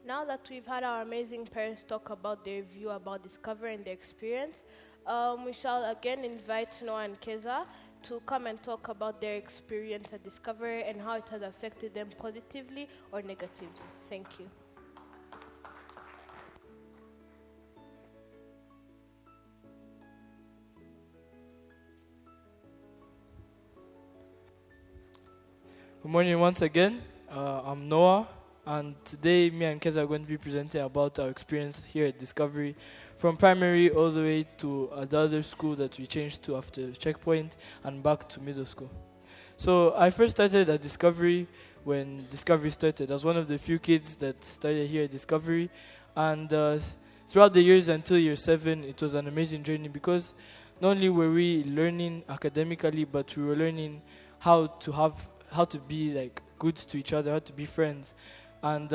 Now that we've had our amazing parents talk about their view about Discovery and their experience, we shall again invite Noah and Keza to come and talk about their experience at Discovery and how it has affected them positively or negatively. Thank you. Good morning once again. I'm Noah, and today me and Keza are going to be presenting about our experience here at Discovery, from primary all the way to the other school that we changed to after checkpoint and back to middle school. So I first started at Discovery when Discovery started. I was one of the few kids that started here at Discovery, and throughout the years until year 7, it was an amazing journey because not only were we learning academically, but we were learning how to be like good to each other, how to be friends, and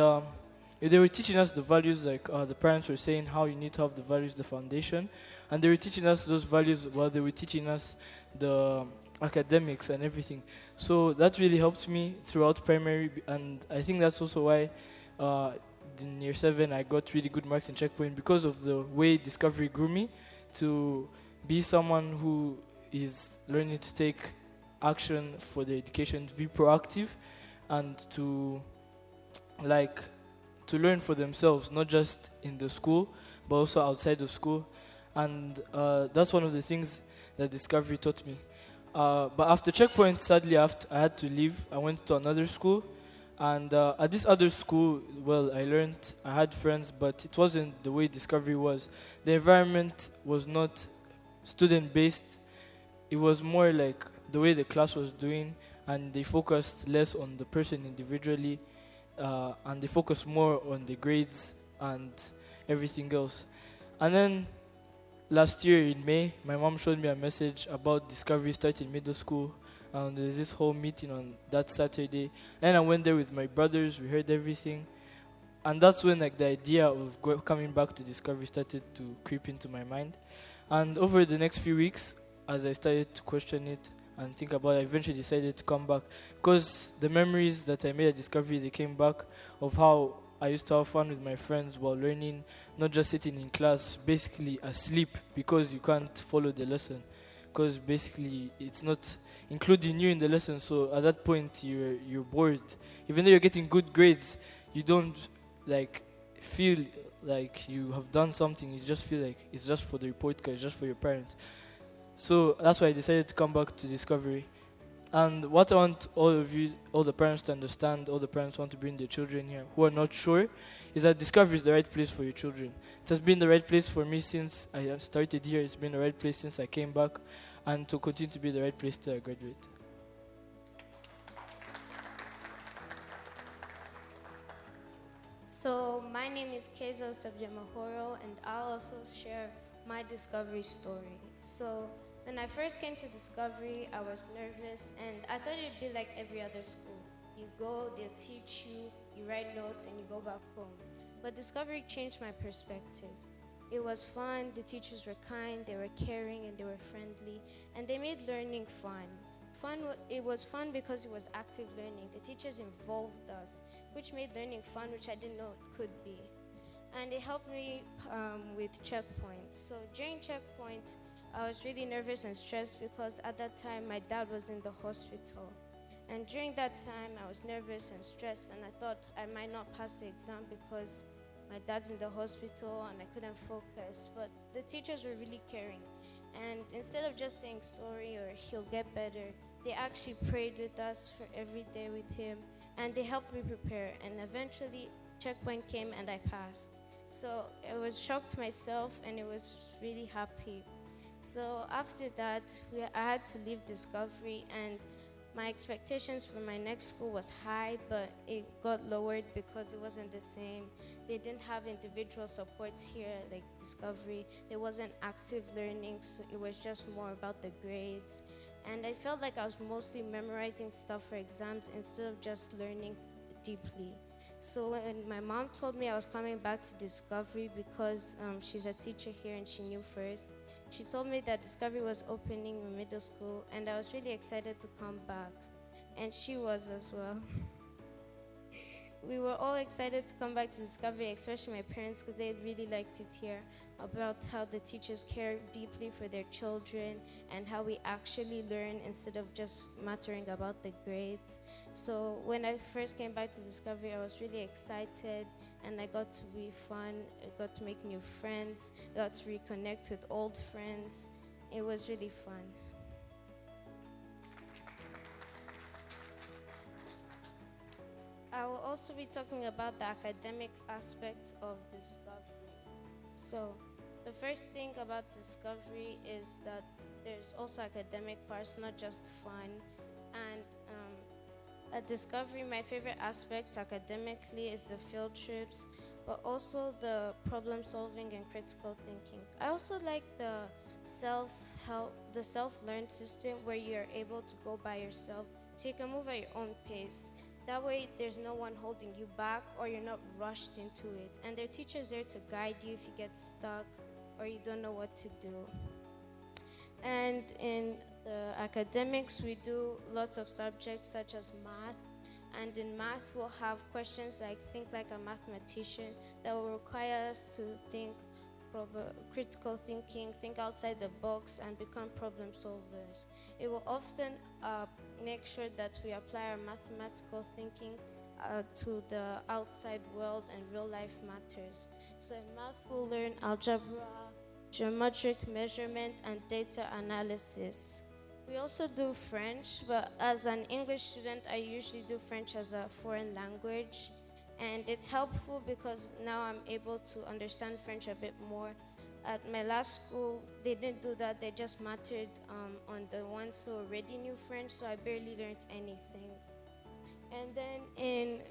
they were teaching us the values like the parents were saying how you need to have the values, the foundation, and they were teaching us those values while they were teaching us the academics and everything. So that really helped me throughout primary, and I think that's also why uh, in year 7 I got really good marks in checkpoint because of the way Discovery grew me to be someone who is learning to take action for their education, to be proactive, and like to learn for themselves, not just in the school, but also outside of school. And that's one of the things that Discovery taught me. But after checkpoint, sadly, I had to leave. I went to another school, and at this other school, well, I had friends, but it wasn't the way Discovery was. The environment was not student based. It was more like the way the class was doing, and they focused less on the person individually, and they focused more on the grades and everything else. And then last year in May, my mom showed me a message about Discovery starting middle school, and there's this whole meeting on that Saturday. And I went there with my brothers. We heard everything, and that's when like the idea of coming back to Discovery started to creep into my mind. And over the next few weeks, as I started to question it and think about it, I eventually decided to come back because the memories that I made at Discovery, they came back of how I used to have fun with my friends while learning, not just sitting in class, basically asleep because you can't follow the lesson. Because basically it's not including you in the lesson, so at that point you're bored. Even though you're getting good grades, you don't like feel like you have done something. You just feel like it's just for the report card, it's just for your parents. So that's why I decided to come back to Discovery. And what I want all of you, all the parents to understand, all the parents want to bring their children here who are not sure, is that Discovery is the right place for your children. It has been the right place for me since I have started here. It's been the right place since I came back, and to continue to be the right place till I graduate. So my name is Keza Mahoro, and I'll also share my Discovery story. So when I first came to Discovery, I was nervous, and I thought it'd be like every other school. You go, they'll teach you, you write notes, and you go back home. But Discovery changed my perspective. It was fun, the teachers were kind, they were caring, and they were friendly, and they made learning fun. It was fun because it was active learning. The teachers involved us, which made learning fun, which I didn't know it could be. And it helped me with checkpoint. So during checkpoint, I was really nervous and stressed because at that time my dad was in the hospital. And during that time, I was nervous and stressed, and I thought I might not pass the exam because my dad's in the hospital and I couldn't focus. But the teachers were really caring. And instead of just saying sorry or he'll get better, they actually prayed with us for every day with him, and they helped me prepare. And eventually, checkpoint came and I passed. So I was shocked myself, and it was really happy. So after that, I had to leave Discovery, and my expectations for my next school was high, but it got lowered because it wasn't the same. They didn't have individual supports here like Discovery. There wasn't active learning, so it was just more about the grades. And I felt like I was mostly memorizing stuff for exams instead of just learning deeply. So when my mom told me I was coming back to Discovery because she's a teacher here and she knew first, she told me that Discovery was opening in middle school, and I was really excited to come back. And she was as well. we were all excited to come back to Discovery, especially my parents, because they really liked it here about how the teachers care deeply for their children and how we actually learn instead of just mattering about the grades. So when I first came back to Discovery, I was really excited, and I got to be fun. I got to make new friends, got to reconnect with old friends. It was really fun. I will also be talking about the academic aspect of Discovery. So, the first thing about Discovery is that there's also academic parts, not just fun. And at Discovery, my favorite aspect academically is the field trips, but also the problem solving and critical thinking. I also like the self-learned system where you're able to go by yourself, so you can move at your own pace. That way, there's no one holding you back, or you're not rushed into it. And there are teachers there to guide you if you get stuck or you don't know what to do. And in the academics, we do lots of subjects such as math. And in math, we'll have questions like think like a mathematician that will require us to think critical thinking, think outside the box, and become problem solvers. It will often make sure that we apply our mathematical thinking to the outside world and real life matters. So in math, we'll learn algebra, geometric measurement, and data analysis. We also do French, but as an English student, I usually do French as a foreign language. And it's helpful because now I'm able to understand French a bit more. At my last school, they didn't do that. They just mattered on the ones who already knew French, so I barely learned anything. And then in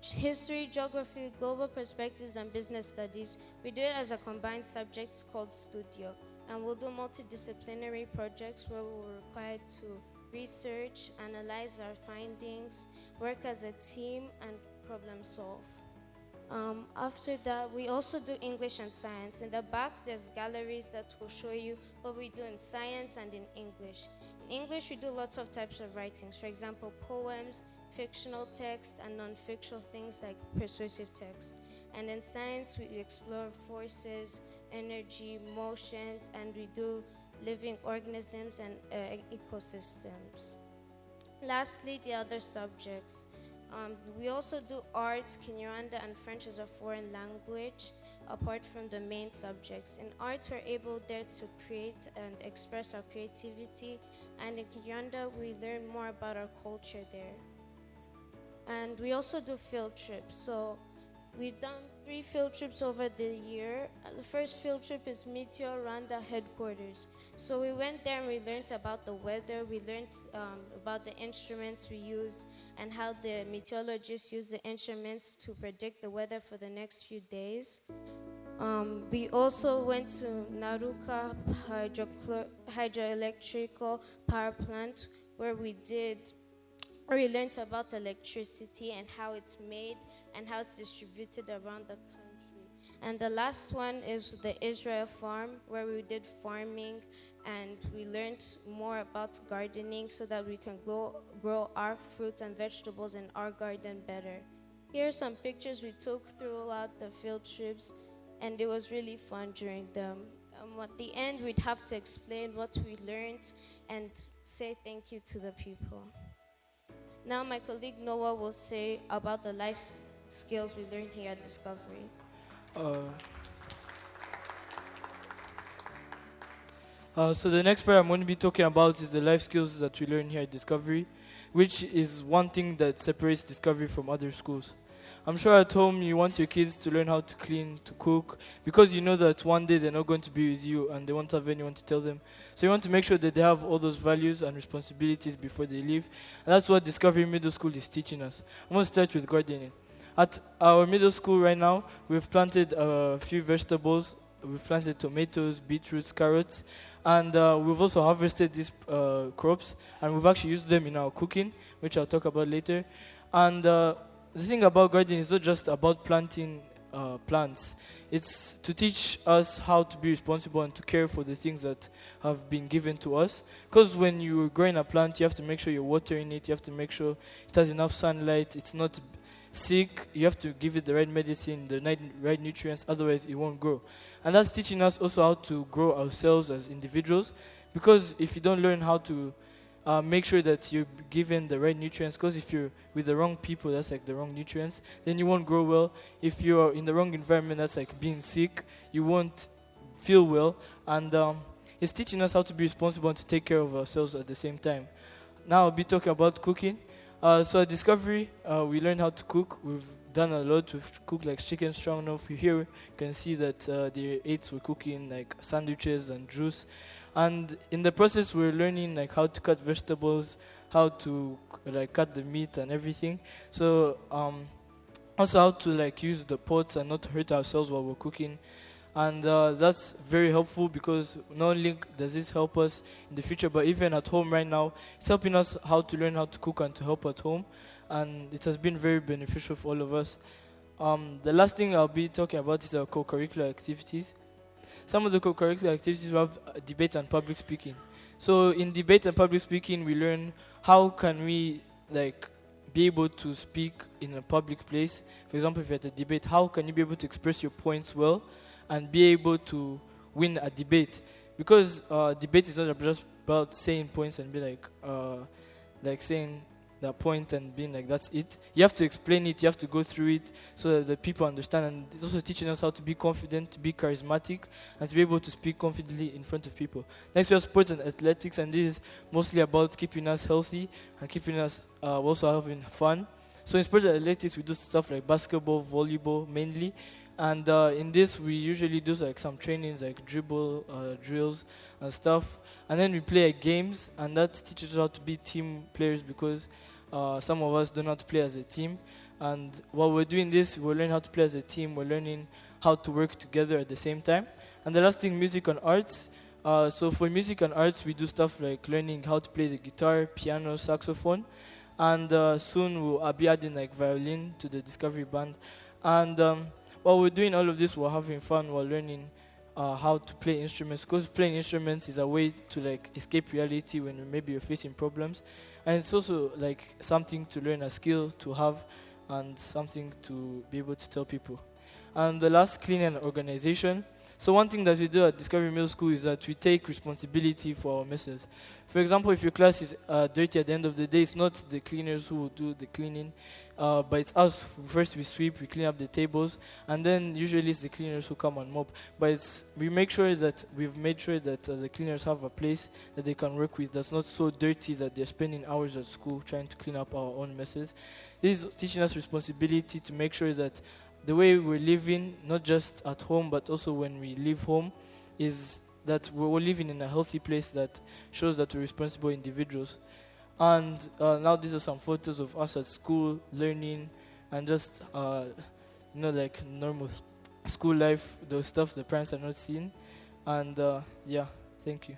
history, geography, global perspectives, and business studies, we do it as a combined subject called Studio. And we'll do multidisciplinary projects where we're required to research, analyze our findings, work as a team, and problem solve. After that, we also do English and science. In the back, there's galleries that will show you what we do in science and in English. In English, we do lots of types of writings. For example, poems, fictional text, and non-fictional things like persuasive text. And in science, we explore forces, energy, motions, and we do living organisms and ecosystems. Lastly, the other subjects. We also do art, Kinyarwanda, and French as a foreign language, apart from the main subjects. In art, we're able there to create and express our creativity, and in Kinyarwanda, we learn more about our culture there. And we also do field trips. So we've done 3 field trips over the year. The first field trip is Meteor Rwanda headquarters. So we went there and we learned about the weather. We learned about the instruments we use and how the meteorologists use the instruments to predict the weather for the next few days. We also went to Naruka hydroelectrical power plant where we learned about electricity and how it's made and how it's distributed around the country. And the last one is the Israel farm, where we did farming and we learned more about gardening so that we can grow our fruits and vegetables in our garden better. Here are some pictures we took throughout the field trips, and it was really fun during them. At the end, we'd have to explain what we learned and say thank you to the people. Now my colleague Noah will say about the life skills we learned here at Discovery. So the next part I'm going to be talking about is the life skills that we learn here at Discovery, which is one thing that separates Discovery from other schools. I'm sure at home you want your kids to learn how to clean, to cook, because you know that one day they're not going to be with you and they won't have anyone to tell them. So you want to make sure that they have all those values and responsibilities before they leave. And that's what Discovery Middle School is teaching us. I'm going to start with gardening. At our middle school right now, we've planted a few vegetables. We've planted tomatoes, beetroots, carrots, and we've also harvested these crops, and we've actually used them in our cooking, which I'll talk about later. And the thing about gardening is not just about planting plants. It's to teach us how to be responsible and to care for the things that have been given to us. Because when you're growing a plant, you have to make sure you're watering it. You have to make sure it has enough sunlight. It's not sick, you have to give it the right medicine, the right nutrients, otherwise it won't grow. And that's teaching us also how to grow ourselves as individuals, because if you don't learn how to make sure that you're given the right nutrients, because if you're with the wrong people, that's like the wrong nutrients, then you won't grow well. If you're in the wrong environment, that's like being sick, you won't feel well. And it's teaching us how to be responsible and to take care of ourselves at the same time. Now I'll be talking about cooking. So at Discovery, we learned how to cook. We've done a lot. We've cooked like chicken stroganoff. Here you can see that the aides were cooking like sandwiches and juice. And in the process, we're learning like how to cut vegetables, how to like cut the meat and everything. So also how to like use the pots and not hurt ourselves while we're cooking. And that's very helpful, because not only does this help us in the future, but even at home right now, it's helping us how to learn how to cook and to help at home. And it has been very beneficial for all of us. The last thing I'll be talking about is our co-curricular activities. Some of the co-curricular activities we have debate and public speaking. So in debate and public speaking, we learn how can we like be able to speak in a public place. For example, if you're at a debate, how can you be able to express your points well and be able to win a debate? Because debate is not just about saying points and be like saying that point and being like that's it. You have to explain it, you have to go through it so that the people understand. And it's also teaching us how to be confident, to be charismatic, and to be able to speak confidently in front of people. Next we have sports and athletics, and this is mostly about keeping us healthy and keeping us also having fun. So in sports and athletics we do stuff like basketball, volleyball mainly. And in this, we usually do like some trainings, like dribble drills and stuff. And then we play games, and that teaches us how to be team players, because some of us do not play as a team. And while we're doing this, we're learning how to play as a team. We're learning how to work together at the same time. And the last thing, music and arts. So for music and arts, we do stuff like learning how to play the guitar, piano, saxophone. And soon I'll be adding like violin to the Discovery Band. And while we're doing all of this, we're having fun while learning how to play instruments, because playing instruments is a way to like escape reality when maybe you're facing problems. And it's also like something to learn, a skill to have, and something to be able to tell people. And the last, cleaning and organization. So one thing that we do at Discovery Middle School is that we take responsibility for our messes. For example, if your class is dirty at the end of the day, it's not the cleaners who will do the cleaning, but it's us. First we sweep, we clean up the tables, and then usually it's the cleaners who come and mop. But we've made sure that the cleaners have a place that they can work with that's not so dirty that they're spending hours at school trying to clean up our own messes. This is teaching us responsibility to make sure that the way we're living, not just at home, but also when we leave home, is that we're living in a healthy place that shows that we're responsible individuals. And now these are some photos of us at school, learning, and just, like normal school life, the stuff the parents are not seeing. And yeah, thank you.